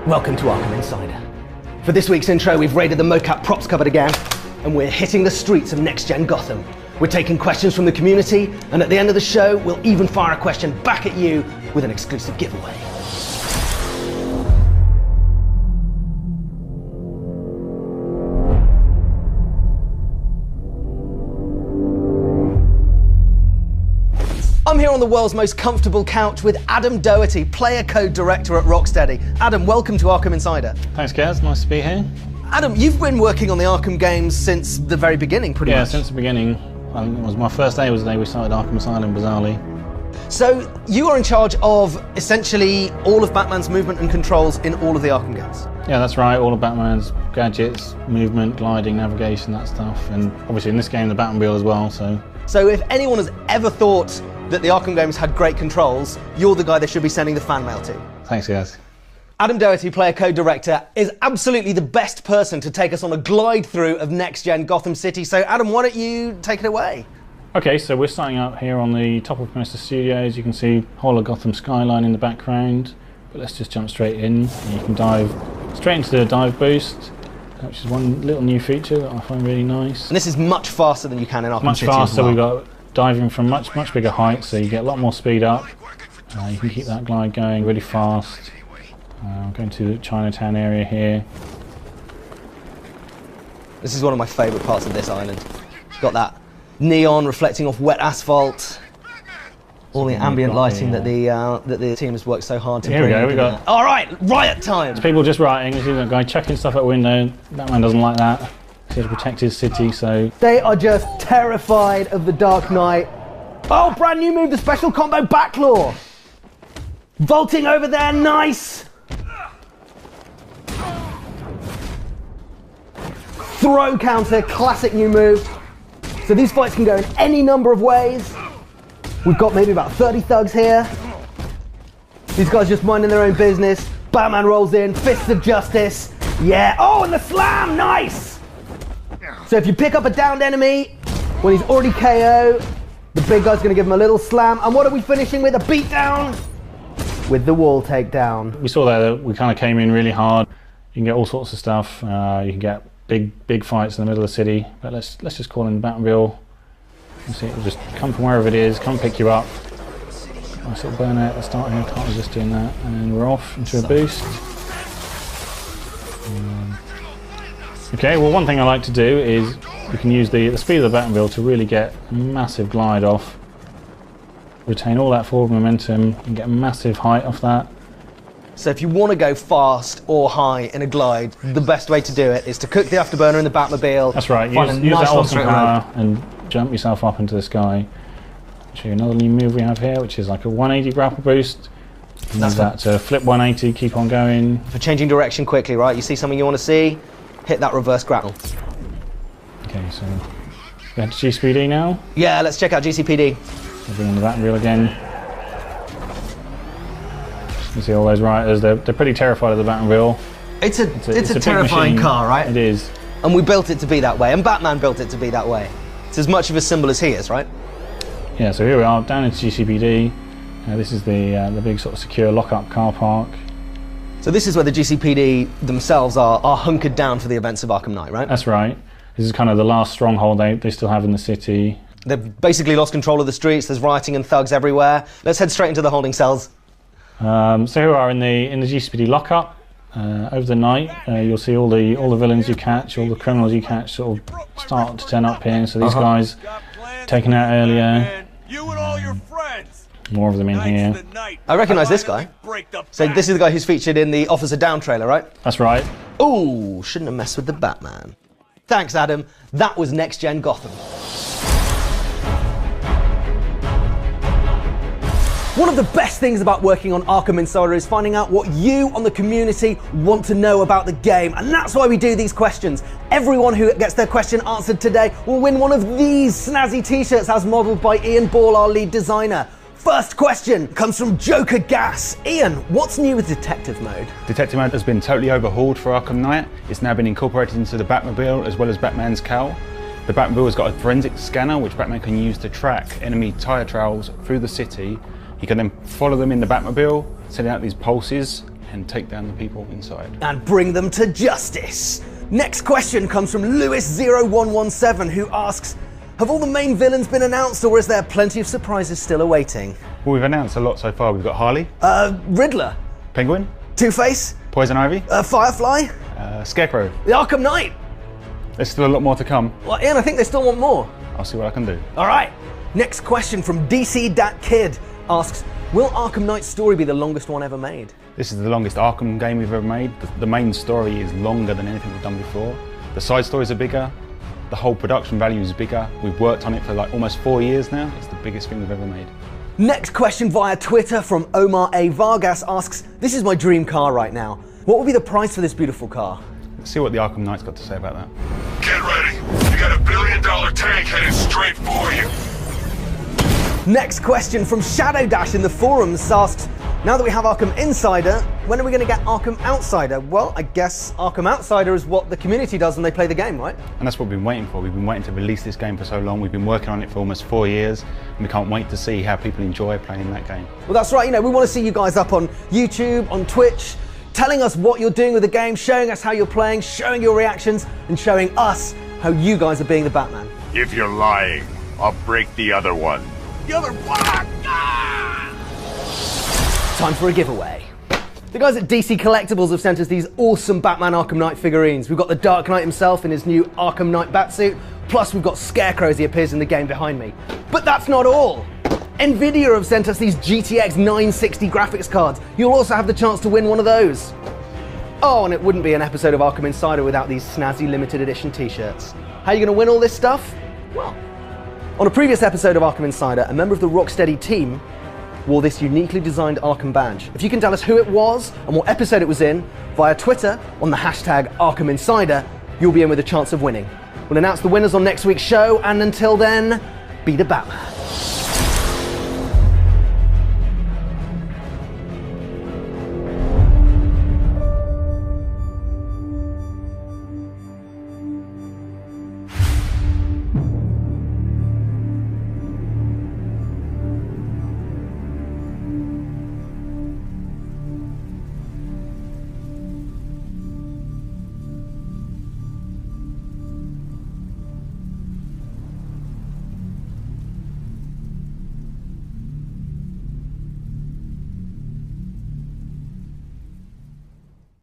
Welcome to Arkham Insider. For this week's intro, we've raided the mocap props cupboard again, and we're hitting the streets of next-gen Gotham. We're taking questions from the community, and at the end of the show, we'll even fire a question back at you with an exclusive giveaway. I'm here on the world's most comfortable couch with Adam Doherty, player code director at Rocksteady. Adam, welcome to Arkham Insider. Thanks, Gaz. Nice to be here. Adam, you've been working on the Arkham games since the very beginning, pretty much. Yeah, since the beginning. I think it was my first day was the day we started Arkham Asylum, bizarrely. So you are in charge of essentially all of Batman's movement and controls in all of the Arkham games. Yeah, that's right. All of Batman's gadgets, movement, gliding, navigation, that stuff. And obviously in this game, the Batmobile as well, so. So if anyone has ever thought that the Arkham games had great controls, you're the guy they should be sending the fan mail to. Thanks, Gaz. Adam Doherty, player code director, is absolutely the best person to take us on a glide through of next-gen Gotham City. So Adam, why don't you take it away? Okay, so we're starting out here on the top of Mr. Studios. You can see whole of Gotham skyline in the background. But let's just jump straight in. You can dive straight into the dive boost, which is one little new feature that I find really nice. And this is much faster than you can in Arkham City. Much faster. As well. We've got diving from much bigger heights, so you get a lot more speed up. You can keep that glide going really fast. I'm going to the Chinatown area here. This is one of my favourite parts of this island. Got that neon reflecting off wet asphalt. All the ambient lighting that the team has worked so hard to bring. Here we go. All right, riot time. There's people just rioting. You see that guy chucking stuff out window. Batman doesn't like that. He's here to protect his city, so they are just terrified of the Dark Knight. Oh, brand new move, the special combo backlaw. Vaulting over there, nice. Throw counter, classic new move. So these fights can go in any number of ways. We've got maybe about 30 thugs here. These guys just minding their own business. Batman rolls in, fists of justice. Yeah, oh, and the slam, nice. So if you pick up a downed enemy when he's already KO, the big guy's gonna give him a little slam. And what are we finishing with? A beatdown with the wall takedown. We saw that we kind of came in really hard. You can get all sorts of stuff. You can get big fights in the middle of the city. But let's just call in the Batmobile. You see it will just come from wherever it is, come pick you up. Nice little burnout at the start here, can't resist doing that. And we're off into a boost. Okay, well one thing I like to do is you can use the speed of the Batmobile to really get a massive glide off. Retain all that forward momentum and get a massive height off that. So if you want to go fast or high in a glide, the best way to do it is to cook the afterburner in the Batmobile. That's right, use that awesome power and jump yourself up into the sky. I'll show you another new move we have here, which is like a 180 grapple boost. Use that to flip 180, keep on going. For changing direction quickly, right? You see something you want to see, hit that reverse grapple. Okay, so we have GCPD now. Yeah, let's check out GCPD. We'll bring on the Batmobile again. You see all those rioters, they're pretty terrified of the Batmobile. It's a terrifying car, right? It is. And we built it to be that way, and Batman built it to be that way. It's as much of a symbol as he is, right? Yeah, so here we are, down into GCPD. This is the big sort of secure lock-up car park. So this is where the GCPD themselves are hunkered down for the events of Arkham Knight, right? That's right. This is kind of the last stronghold they still have in the city. They've basically lost control of the streets, there's rioting and thugs everywhere. Let's head straight into the holding cells. So here we are in the GCPD lockup. Over the night, you'll see all the villains you catch, all the criminals you catch, sort of start to turn up here. So these guys taken out earlier. More of them in here. I recognise this guy. So this is the guy who's featured in the Officer Down trailer, right? That's right. Ooh, shouldn't have messed with the Batman. Thanks, Adam. That was Next Gen Gotham. One of the best things about working on Arkham Insider is finding out what you on the community want to know about the game. And that's why we do these questions. Everyone who gets their question answered today will win one of these snazzy t-shirts as modelled by Ian Ball, our lead designer. First question comes from Joker Gas. Ian, what's new with Detective Mode? Detective Mode has been totally overhauled for Arkham Knight. It's now been incorporated into the Batmobile as well as Batman's cowl. The Batmobile has got a forensic scanner which Batman can use to track enemy tyre trails through the city. He can then follow them in the Batmobile, sending out these pulses, and take down the people inside. And bring them to justice. Next question comes from Lewis0117, who asks, have all the main villains been announced, or is there plenty of surprises still awaiting? Well, we've announced a lot so far. We've got Harley, Riddler, Penguin, Two-Face, Poison Ivy, Firefly, Scarecrow. the Arkham Knight. There's still a lot more to come. Well, Ian, I think they still want more. I'll see what I can do. All right. Next question from DC.Kid asks, will Arkham Knight's story be the longest one ever made? This is the longest Arkham game we've ever made. The main story is longer than anything we've done before. The side stories are bigger. The whole production value is bigger. We've worked on it for like almost 4 years now. It's the biggest thing we've ever made. Next question via Twitter from Omar A. Vargas asks, this is my dream car right now. What will be the price for this beautiful car? Let's see what the Arkham Knight's got to say about that. Get ready. You got $1 billion tank headed straight for you. Next question from Shadow Dash in the forums asks, now that we have Arkham Insider, when are we going to get Arkham Outsider? Well, I guess Arkham Outsider is what the community does when they play the game, right? And that's what we've been waiting for. We've been waiting to release this game for so long. We've been working on it for almost 4 years, and we can't wait to see how people enjoy playing that game. Well, that's right. You know, we want to see you guys up on YouTube, on Twitch, telling us what you're doing with the game, showing us how you're playing, showing your reactions, and showing us how you guys are being the Batman. If you're lying, I'll break the other one. The other one! Ah! Time for a giveaway. The guys at DC Collectibles have sent us these awesome Batman Arkham Knight figurines. We've got the Dark Knight himself in his new Arkham Knight batsuit, plus we've got Scarecrow as he appears in the game behind me. But that's not all. Nvidia have sent us these GTX 960 graphics cards. You'll also have the chance to win one of those. Oh, and it wouldn't be an episode of Arkham Insider without these snazzy limited edition t-shirts. How are you going to win all this stuff? Well, on a previous episode of Arkham Insider, a member of the Rocksteady team wore this uniquely designed Arkham badge. If you can tell us who it was and what episode it was in via Twitter on the hashtag Arkham Insider, you'll be in with a chance of winning. We'll announce the winners on next week's show, and until then, be the Batman.